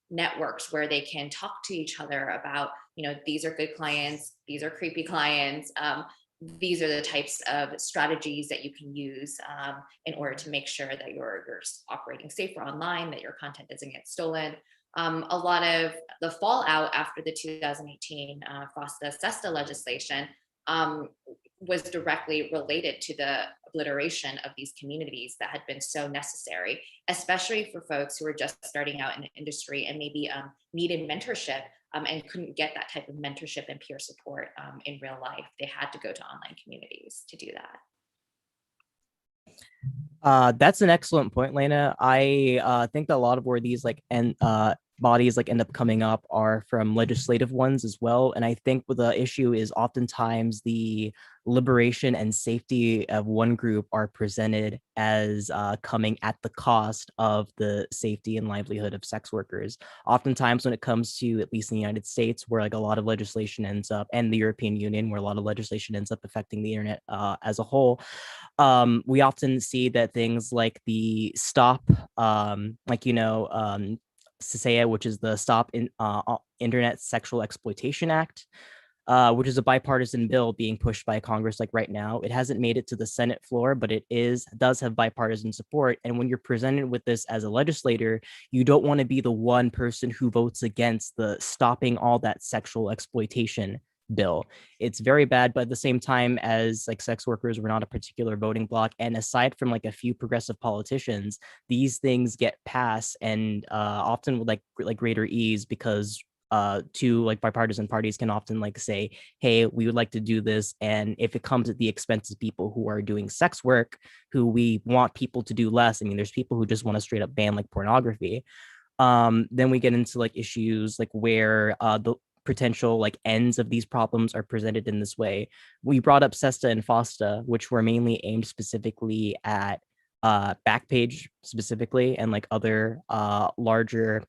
networks where they can talk to each other about, you know, these are good clients, these are creepy clients. These are the types of strategies that you can use in order to make sure that you're operating safer online, that your content doesn't get stolen. A lot of the fallout after the 2018 FOSTA-SESTA legislation was directly related to the obliteration of these communities that had been so necessary, especially for folks who were just starting out in the industry and maybe needed mentorship and couldn't get that type of mentorship and peer support in real life. They had to go to online communities to do that. That's an excellent point, Lena. I think that a lot of where these bodies like end up coming up are from legislative ones as well. And I think the issue is oftentimes the liberation and safety of one group are presented as coming at the cost of the safety and livelihood of sex workers. Oftentimes when it comes to, at least in the United States, where like a lot of legislation ends up, and the European Union, where a lot of legislation ends up affecting the internet as a whole, we often see that things like the stop, SSEA, which is the Stop Internet Sexual Exploitation Act, which is a bipartisan bill being pushed by Congress like right now. It hasn't made it to the Senate floor, but it does have bipartisan support. And when you're presented with this as a legislator, you don't want to be the one person who votes against the stopping all that sexual exploitation bill. It's very bad, but at the same time, as like sex workers, we're not a particular voting bloc. And aside from like a few progressive politicians, these things get passed, and often with like greater ease, because two like bipartisan parties can often like say, hey, we would like to do this, and if it comes at the expense of people who are doing sex work, who we want people to do less. I mean, there's people who just want to straight up ban like pornography. Then we get into like issues like where the potential like ends of these problems are presented in this way. We brought up SESTA and FOSTA, which were mainly aimed specifically at Backpage specifically, and like other larger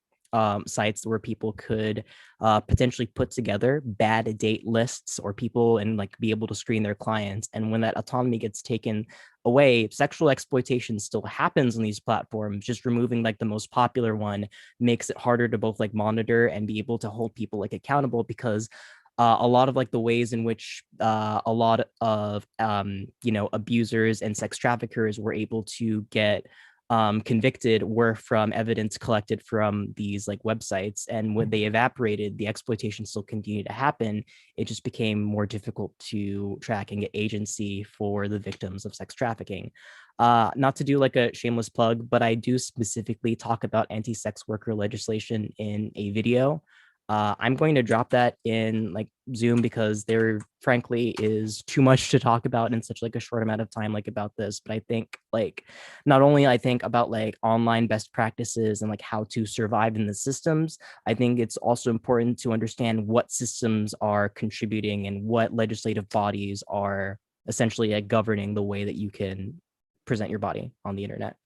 sites where people could potentially put together bad date lists or people and like be able to screen their clients. And when that autonomy gets taken away, sexual exploitation still happens on these platforms. Just removing like the most popular one makes it harder to both like monitor and be able to hold people like accountable, because a lot of like the ways in which a lot of abusers and sex traffickers were able to get convicted were from evidence collected from these like websites. And when they evaporated, the exploitation still continued to happen. It just became more difficult to track and get agency for the victims of sex trafficking. Not to do like a shameless plug, but I do specifically talk about anti-sex worker legislation in a video. I'm going to drop that in like Zoom, because there frankly is too much to talk about in such like a short amount of time like about this. But I think like not only I think about like online best practices and like how to survive in the systems, I think it's also important to understand what systems are contributing and what legislative bodies are essentially governing the way that you can present your body on the internet.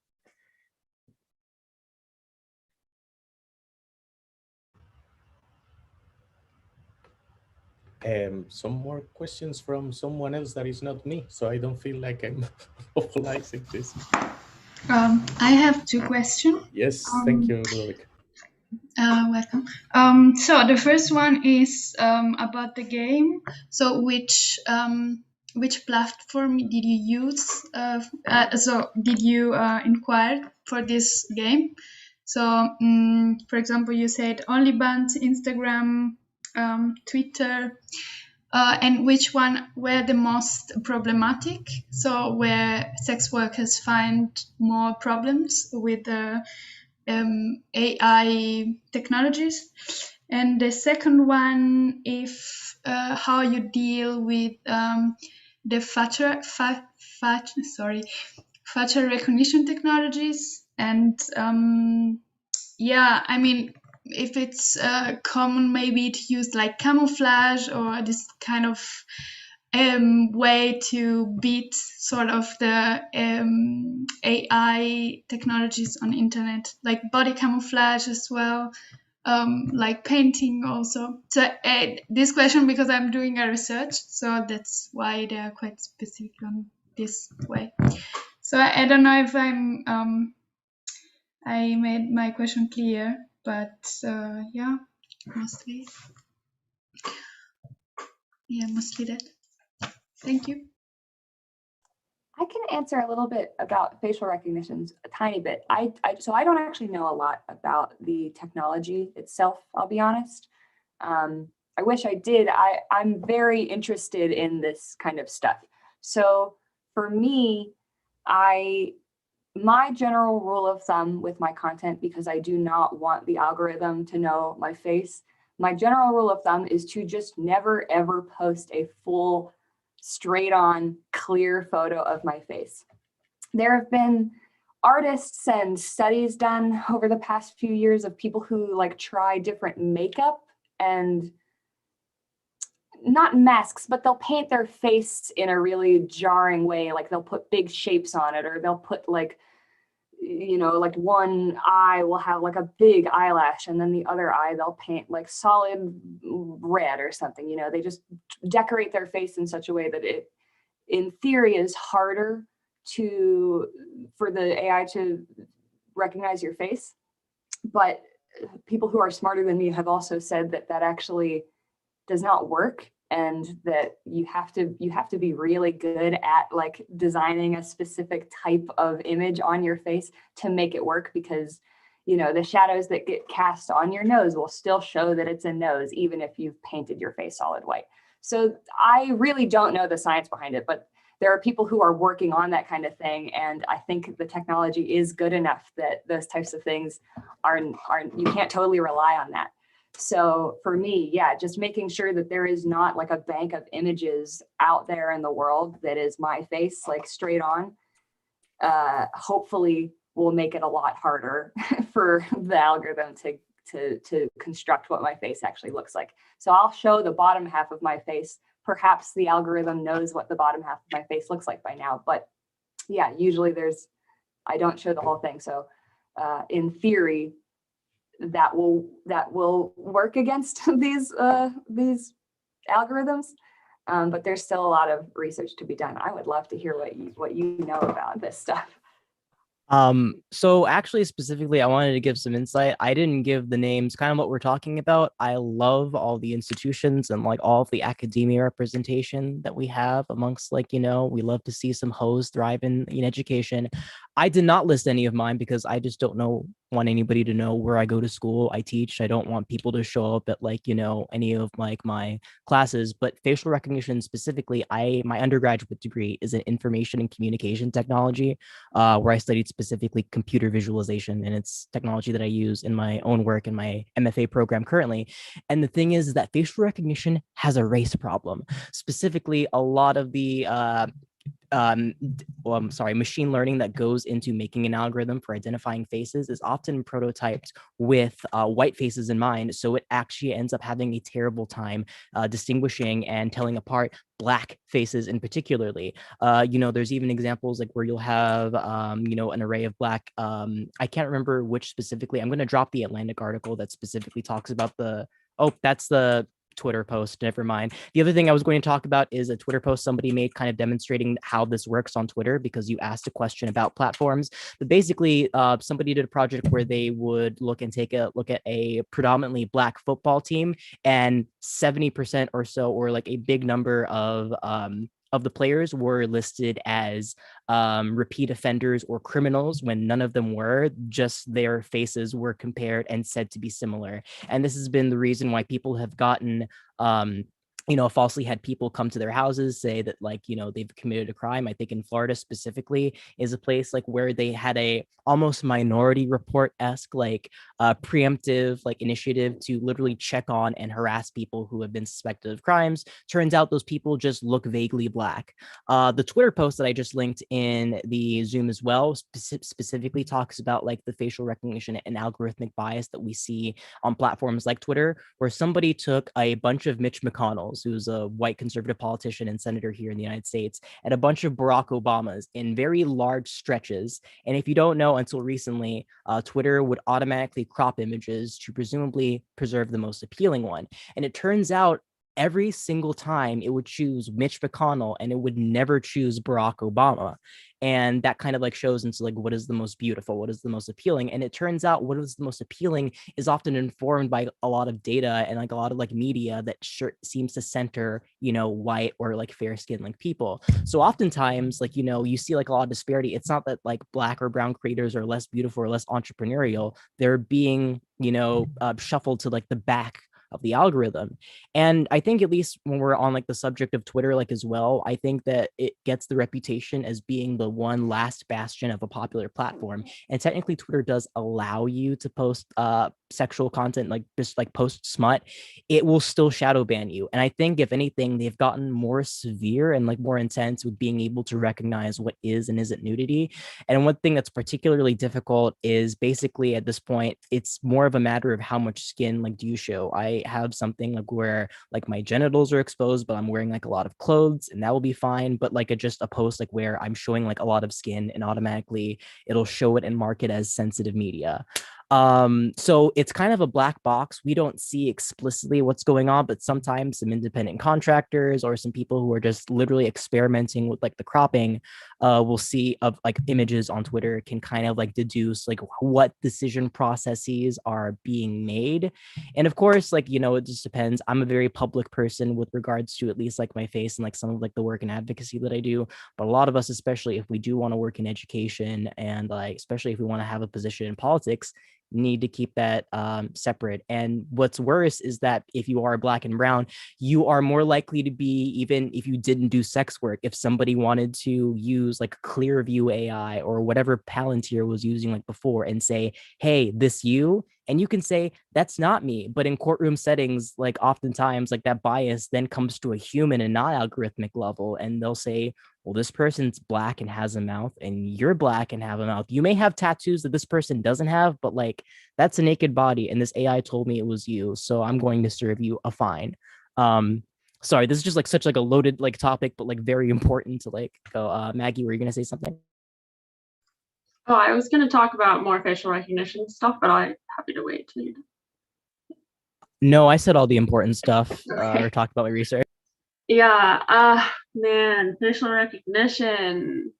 Some more questions from someone else that is not me, so I don't feel like I'm monopolizing this. I have two questions. Yes, thank you, Ludovic. Welcome. So the first one is about the game. So which platform did you use? So did you inquire for this game? So for example, you said OnlyBans, Instagram, Twitter, and which one were the most problematic? So where sex workers find more problems with the AI technologies. And the second one, if how you deal with the facial recognition technologies, and I mean, if it's common maybe to use like camouflage or this kind of way to beat sort of the AI technologies on internet, like body camouflage as well, like painting also. So this question, because I'm doing a research, so that's why they are quite specific on this way. So I don't know if I made my question clear, but mostly that. Thank you. I can answer a little bit about facial recognitions, a tiny bit. So I don't actually know a lot about the technology itself, I'll be honest. I wish I did. I'm very interested in this kind of stuff. So for me, my general rule of thumb with my content, because I do not want the algorithm to know my face, my general rule of thumb is to just never ever post a full, straight on, clear photo of my face. There have been artists and studies done over the past few years of people who like try different makeup and not masks, but they'll paint their face in a really jarring way. Like they'll put big shapes on it, or they'll put like, like one eye will have like a big eyelash, and then the other eye they'll paint like solid red or something. They just decorate their face in such a way that it, in theory, is harder for the AI to recognize your face. But people who are smarter than me have also said that that actually does not work, and that you have to be really good at like designing a specific type of image on your face to make it work, because you know the shadows that get cast on your nose will still show that it's a nose even if you've painted your face solid white. So I really don't know the science behind it, but there are people who are working on that kind of thing, and I think the technology is good enough that those types of things aren't you can't totally rely on that. So for me, yeah, just making sure that there is not like a bank of images out there in the world that is my face like straight on, hopefully will make it a lot harder for the algorithm to construct what my face actually looks like. So I'll show the bottom half of my face. Perhaps the algorithm knows what the bottom half of my face looks like by now, but yeah, usually I don't show the whole thing. So in theory, that will work against these algorithms, but there's still a lot of research to be done. I would love to hear what you know about this stuff. So actually specifically, I wanted to give some insight. I didn't give the names, kind of what we're talking about. I love all the institutions and like all of the academia representation that we have amongst like, you know, we love to see some hoes thrive in education. I did not list any of mine because I just don't want anybody to know where I go to school, I teach. I don't want people to show up at like, you know, any of like my classes, but facial recognition specifically, my undergraduate degree is in information and communication technology, where I studied specifically computer visualization, and it's technology that I use in my own work in my MFA program currently. And the thing is that facial recognition has a race problem. Specifically, a lot of the machine learning that goes into making an algorithm for identifying faces is often prototyped with white faces in mind. So it actually ends up having a terrible time distinguishing and telling apart Black faces in particularly. You know, there's even examples like where you'll have, you know, an array of Black, I can't remember which specifically. I'm going to drop the Atlantic article that specifically talks about that's the Twitter post, never mind. The other thing I was going to talk about is a Twitter post somebody made kind of demonstrating how this works on Twitter, because you asked a question about platforms. But basically, somebody did a project where they would take a look at a predominantly Black football team, and 70% or so, or like a big number of the players were listed as repeat offenders or criminals, when none of them were. Just their faces were compared and said to be similar. And this has been the reason why people have gotten you know, falsely had people come to their houses, say that like, you know, they've committed a crime. I think in Florida specifically is a place like where they had a almost Minority Report-esque like preemptive like initiative to literally check on and harass people who have been suspected of crimes. Turns out those people just look vaguely Black. The Twitter post that I just linked in the Zoom as well specifically talks about like the facial recognition and algorithmic bias that we see on platforms like Twitter, where somebody took a bunch of Mitch McConnell, who's a white conservative politician and senator here in the United States, and a bunch of Barack Obamas in very large stretches. And if you don't know, until recently, Twitter would automatically crop images to presumably preserve the most appealing one. And it turns out every single time it would choose Mitch McConnell and it would never choose Barack Obama. And that kind of like shows into like what is the most beautiful, what is the most appealing. And it turns out what is the most appealing is often informed by a lot of data and like a lot of like media that seems to center, you know, white or like fair skinned like people. So oftentimes, like, you know, you see like a lot of disparity. It's not that like Black or brown creators are less beautiful or less entrepreneurial. They're being, you know, shuffled to like the back of the algorithm. And I think, at least when we're on like the subject of Twitter, like as well, I think that it gets the reputation as being the one last bastion of a popular platform. And technically Twitter does allow you to post sexual content, like just like post smut. It will still shadow ban you. And I think if anything, they've gotten more severe and like more intense with being able to recognize what is and isn't nudity. And one thing that's particularly difficult is basically at this point, it's more of a matter of how much skin like do you show. I have something like where like my genitals are exposed, but I'm wearing like a lot of clothes, and that will be fine. But like just a post like where I'm showing like a lot of skin, and automatically it'll show it and mark it as sensitive media. So it's kind of a black box. We don't see explicitly what's going on, but sometimes some independent contractors or some people who are just literally experimenting with like the cropping will see of like images on Twitter, can kind of like deduce like what decision processes are being made. And of course, like, you know, it just depends. I'm a very public person with regards to at least like my face and like some of like the work and advocacy that I do. But a lot of us, especially if we do want to work in education and like, especially if we want to have a position in politics, need to keep that separate. And what's worse is that if you are Black and brown, you are more likely to be, even if you didn't do sex work, if somebody wanted to use like Clearview AI or whatever Palantir was using like before and say, hey, this you, and you can say that's not me. But in courtroom settings, like oftentimes like that bias then comes to a human and not algorithmic level, and they'll say, well, this person's Black and has a mouth, and you're Black and have a mouth. You may have tattoos that this person doesn't have, but like that's a naked body, and this AI told me it was you, so I'm going to serve you a fine. Sorry, this is just like such like a loaded like topic, but like very important to like go. Maggie, were you gonna say something? Oh, I was gonna talk about more facial recognition stuff, but I'm happy to wait till you. No, I said all the important stuff Okay. or talked about my research. Yeah, man, facial recognition.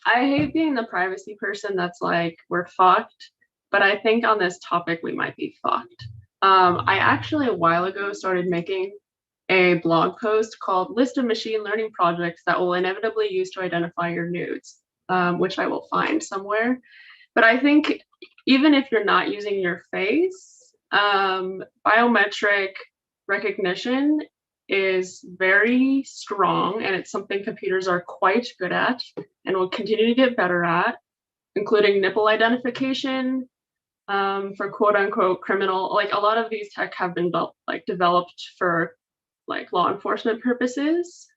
I hate being the privacy person that's like, we're fucked, but I think on this topic we might be fucked. I actually a while ago started making a blog post called List of Machine Learning Projects that will inevitably use to identify your nudes, which I will find somewhere. But I think even if you're not using your face, biometric recognition is very strong, and it's something computers are quite good at and will continue to get better at, including nipple identification for quote unquote criminal. Like a lot of these tech have been developed for like law enforcement purposes,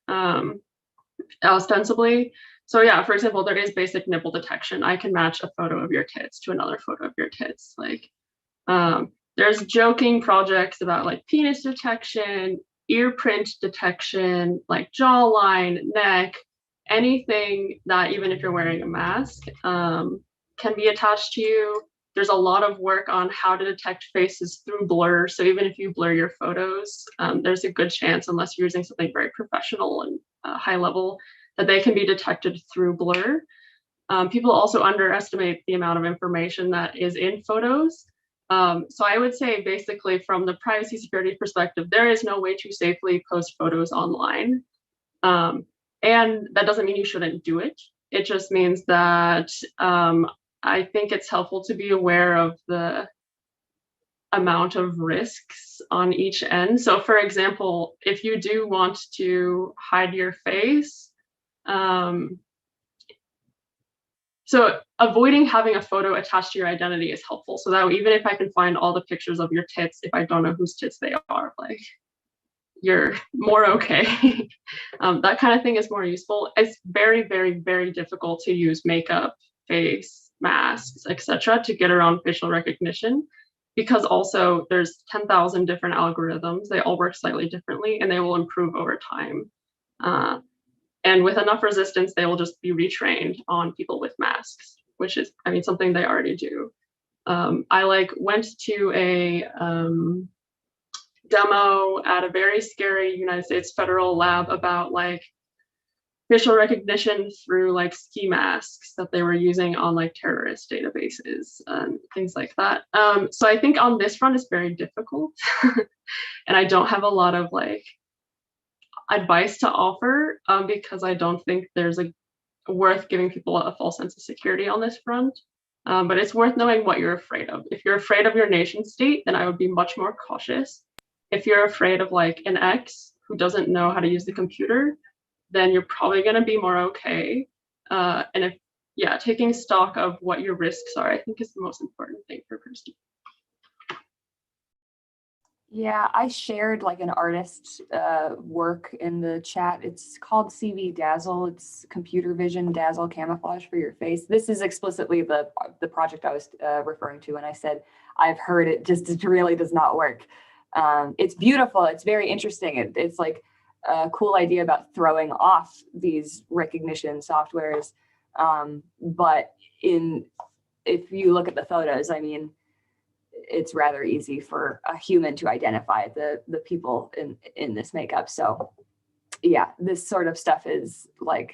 ostensibly. So yeah, for example, there is basic nipple detection. I can match a photo of your tits to another photo of your tits. Like there's joking projects about like penis detection, ear print detection, like jawline, neck, anything that even if you're wearing a mask can be attached to you. There's a lot of work on how to detect faces through blur. So even if you blur your photos, there's a good chance, unless you're using something very professional and high level, that they can be detected through blur. People also underestimate the amount of information that is in photos. So I would say basically from the privacy security perspective, there is no way to safely post photos online. And that doesn't mean you shouldn't do it. It just means that I think it's helpful to be aware of the amount of risks on each end. So for example, if you do want to hide your face, so avoiding having a photo attached to your identity is helpful. So that even if I can find all the pictures of your tits, if I don't know whose tits they are, like you're more okay. That kind of thing is more useful. It's very, very, very difficult to use makeup, face, masks, etc. to get around facial recognition, because also there's 10,000 different algorithms. They all work slightly differently, and they will improve over time. And with enough resistance, they will just be retrained on people with masks, which is, I mean, something they already do. I like went to a demo at a very scary United States federal lab about like facial recognition through like ski masks that they were using on like terrorist databases and things like that. So I think on this front it's very difficult, and I don't have a lot of like advice to offer because I don't think there's like worth giving people a false sense of security on this front. But it's worth knowing what you're afraid of. If you're afraid of your nation state, then I would be much more cautious. If you're afraid of like an ex who doesn't know how to use the computer, then you're probably going to be more okay. And if, yeah, taking stock of what your risks are, I think is the most important thing for a person. Yeah, I shared like an artist's work in the chat. It's called CV Dazzle. It's computer vision dazzle camouflage for your face. This is explicitly the project I was referring to when I said I've heard it, just it really does not work. It's beautiful. It's very interesting. It's like a cool idea about throwing off these recognition softwares. But if you look at the photos, I mean, it's rather easy for a human to identify the people in this makeup. So yeah, this sort of stuff is like,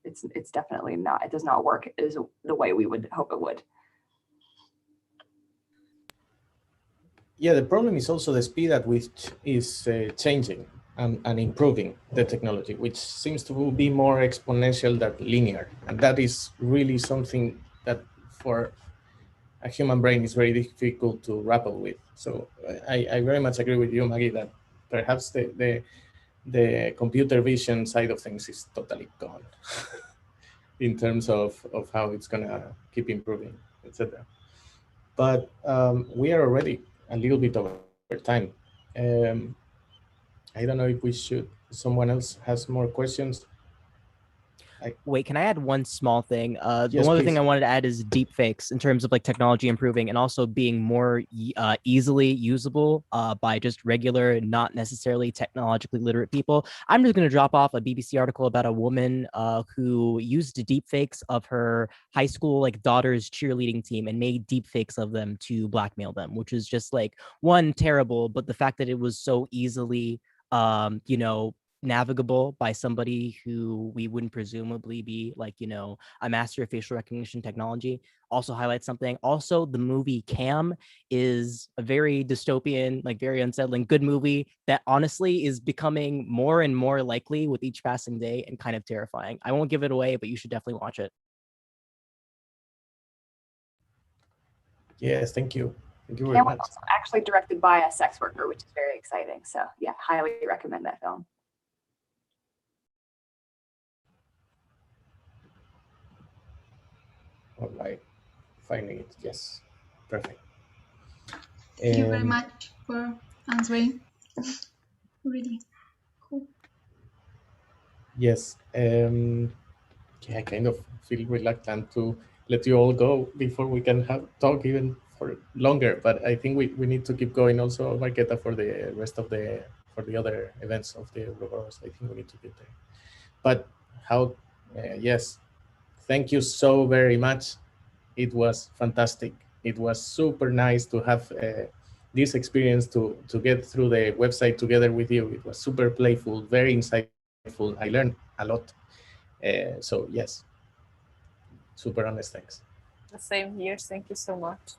it's definitely not, it does not work as the way we would hope it would. Yeah, the problem is also the speed at which is changing and improving the technology, which seems to be more exponential than linear. And that is really something that for a human brain is very difficult to grapple with. So I very much agree with you, Maggie, that perhaps the computer vision side of things is totally gone in terms of how it's gonna keep improving, etc. But we are already a little bit over time. I don't know if we should, someone else has more questions. Wait, can I add one small thing? The Yes, one other please. thing I wanted to add is deep fakes in terms of like technology improving and also being more easily usable by just regular, not necessarily technologically literate people. I'm just going to drop off a BBC article about a woman who used deep fakes of her high school like daughter's cheerleading team and made deep fakes of them to blackmail them, which is just like one terrible, but the fact that it was so easily you know, navigable by somebody who we wouldn't presumably be like, you know, a master of facial recognition technology also highlights something. Also, the movie Cam is a very dystopian, like very unsettling, good movie that honestly is becoming more and more likely with each passing day and kind of terrifying. I won't give it away, but you should definitely watch it. Yes, thank you. Thank you very Cam much. was also actually directed by a sex worker, which is very exciting. So yeah, highly recommend that film. All right, finding it. Yes, perfect. Thank you very much for answering. Really cool. Yes. Yeah, I kind of feel reluctant to let you all go before we can talk even for longer. But I think we need to keep going also, Marqueta, for the rest of for the other events of the Uroboros. I think we need to get there. But yes, thank you so very much. It was fantastic. It was super nice to have this experience to get through the website together with you. It was super playful, very insightful. I learned a lot. So yes, super honest thanks. The same here. Thank you so much.